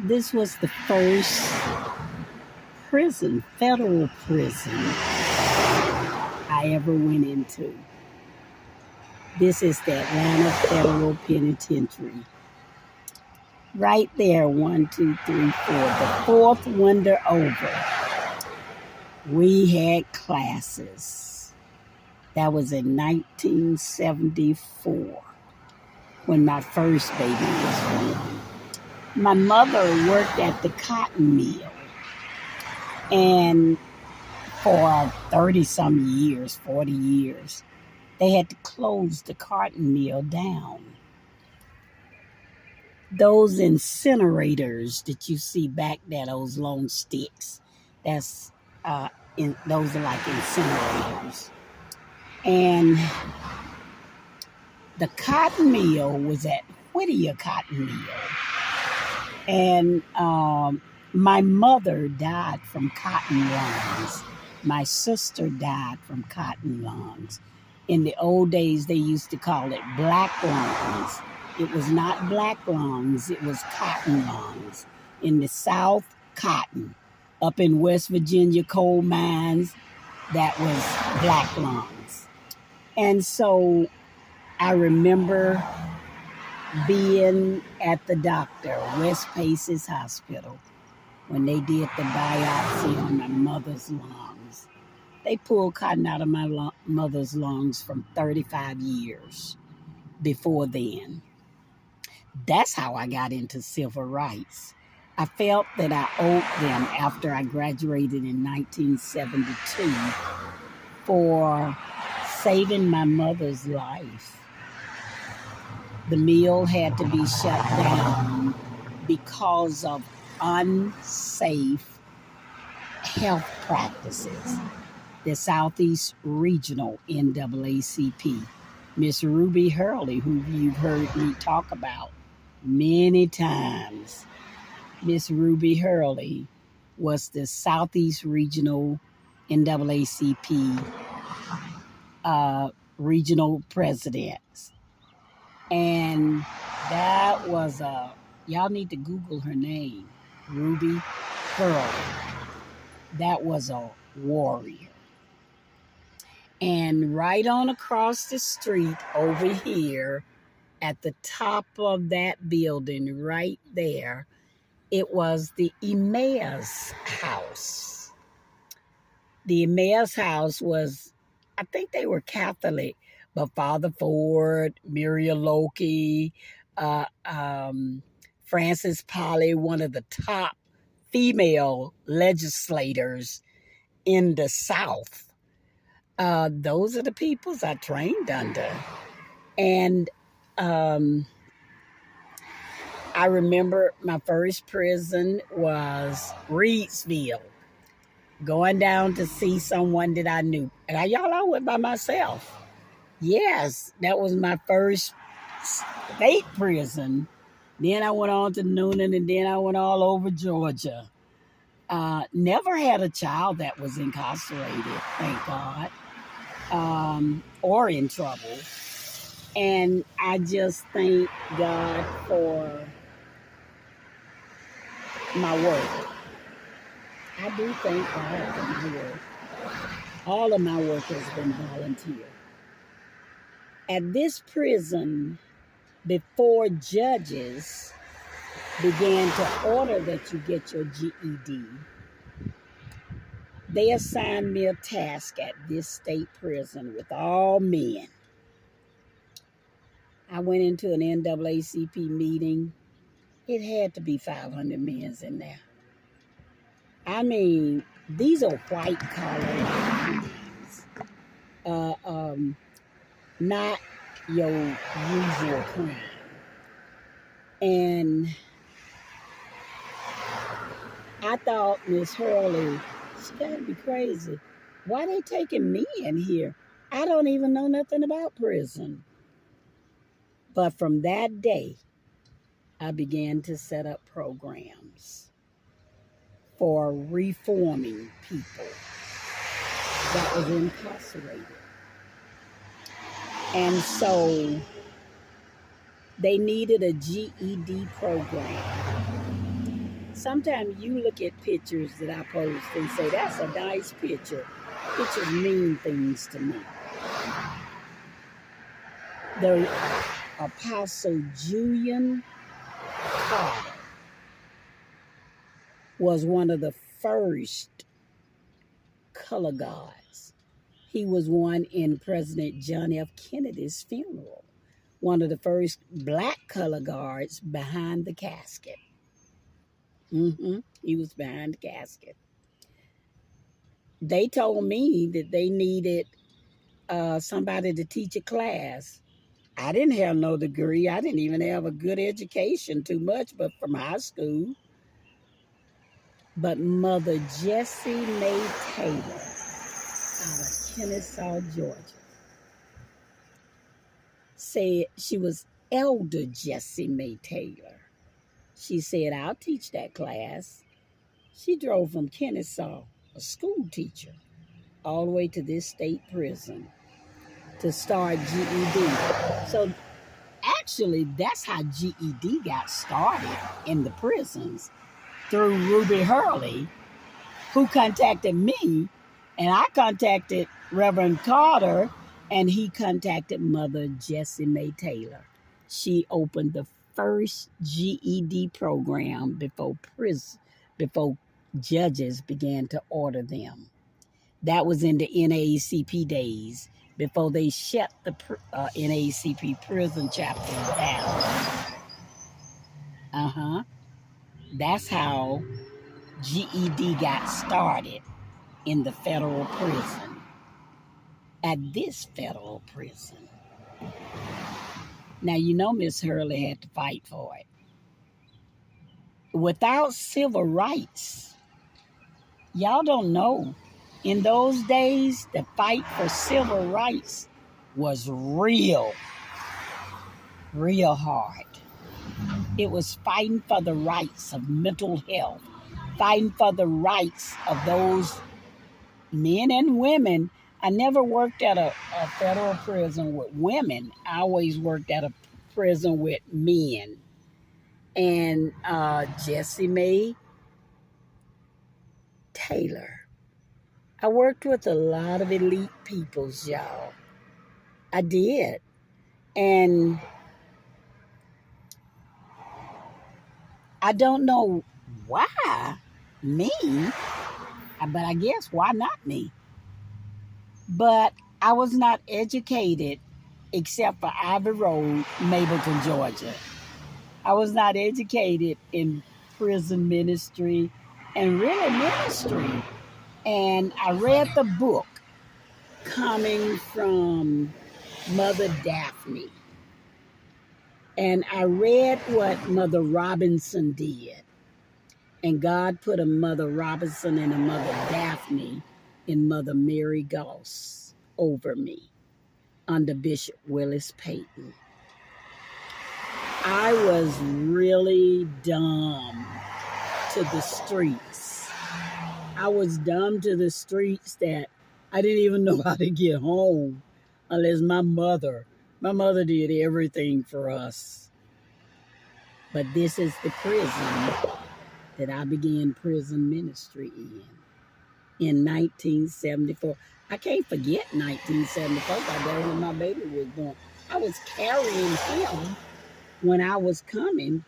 This was the first prison, federal prison, I ever went into. This is the Atlanta Federal Penitentiary. Right there, 1, 2, 3, 4. The fourth window over, we had classes. That was in 1974 when my first baby was born. My mother worked at the cotton mill, and for 30-some years, 40 years, they had to close the cotton mill down. Those incinerators that you see back there, those long sticks, those are like incinerators. And the cotton mill was at Whittier Cotton Mill. And my mother died from cotton lungs. My sister died from cotton lungs. In the old days, they used to call it black lungs. It was not black lungs, it was cotton lungs. In the South, cotton. Up in West Virginia, coal mines, that was black lungs. And so I remember being at the doctor, West Paces Hospital, when they did the biopsy on my mother's lungs. They pulled cotton out of my mother's lungs from 35 years before then. That's how I got into civil rights. I felt that I owed them after I graduated in 1972 for saving my mother's life. The mill had to be shut down because of unsafe health practices. The Southeast Regional NAACP, Miss Ruby Hurley, who you've heard me talk about many times. Miss Ruby Hurley was the Southeast Regional NAACP regional president. And that was y'all need to Google her name, Ruby Hurley. That was a warrior. And right on across the street over here, at the top of that building right there, it was the Emmaus House. The Emmaus House was, I think they were Catholic, but Father Ford, Muriel Loki, Frances Polly, one of the top female legislators in the South. Those are the peoples I trained under. And I remember my first prison was Reedsville, going down to see someone that I knew. And I went by myself. Yes, that was my first state prison. Then I went on to Noonan, and then I went all over Georgia. Never had a child that was incarcerated, thank God, or in trouble. And I just thank God for my work. I do thank God for my work. All of my work has been volunteer. At this prison, before judges began to order that you get your GED, they assigned me a task at this state prison with all men. I went into an NAACP meeting. It had to be 500 men in there. I mean, these are white collar dudes, not your usual crime. And I thought, Miss Hurley, she gotta be crazy. Why they taking me in here? I don't even know nothing about prison. But from that day, I began to set up programs for reforming people that was incarcerated. And so they needed a GED program. Sometimes you look at pictures that I post and say, that's a nice picture. Pictures mean things to me. The Apostle Julian Carter was one of the first color guards. He was one in President John F. Kennedy's funeral, one of the first black color guards behind the casket. He was behind the casket. They told me that they needed somebody to teach a class. I didn't have no degree. I didn't even have a good education too much, but from high school. But Mother Jessie Mae Taylor out of Kennesaw, Georgia, said she was Elder Jessie Mae Taylor. She said, I'll teach that class. She drove from Kennesaw, a school teacher, all the way to this state prison to start GED. So actually, that's how GED got started in the prisons, through Ruby Hurley, who contacted me, and I contacted Reverend Carter, and he contacted Mother Jessie Mae Taylor. She opened the first GED program before judges began to order them. That was in the NAACP days, before they shut the NAACP prison chapters down. That's how GED got started in the federal prison, at this federal prison. Now, you know Miss Hurley had to fight for it. Without civil rights, y'all don't know, in those days, the fight for civil rights was real hard. It was fighting for the rights of mental health, fighting for the rights of those men and women. I never worked at a federal prison with women. I always worked at a prison with men. And Jessie Mae Taylor. I worked with a lot of elite peoples, y'all. I did. And I don't know why me, but I guess why not me? But I was not educated except for Ivy Road, Mableton, Georgia. I was not educated in prison ministry and really ministry. And I read the book coming from Mother Daphne. And I read what Mother Robinson did. And God put a Mother Robinson and a Mother Daphne in Mother Mary Goss over me under Bishop Willis Payton. I was really dumb to the streets. I was dumb to the streets that I didn't even know how to get home unless my mother did everything for us. But this is the prison that I began prison ministry in 1974. I can't forget 1974, because that's when my baby was born. I was carrying him when I was coming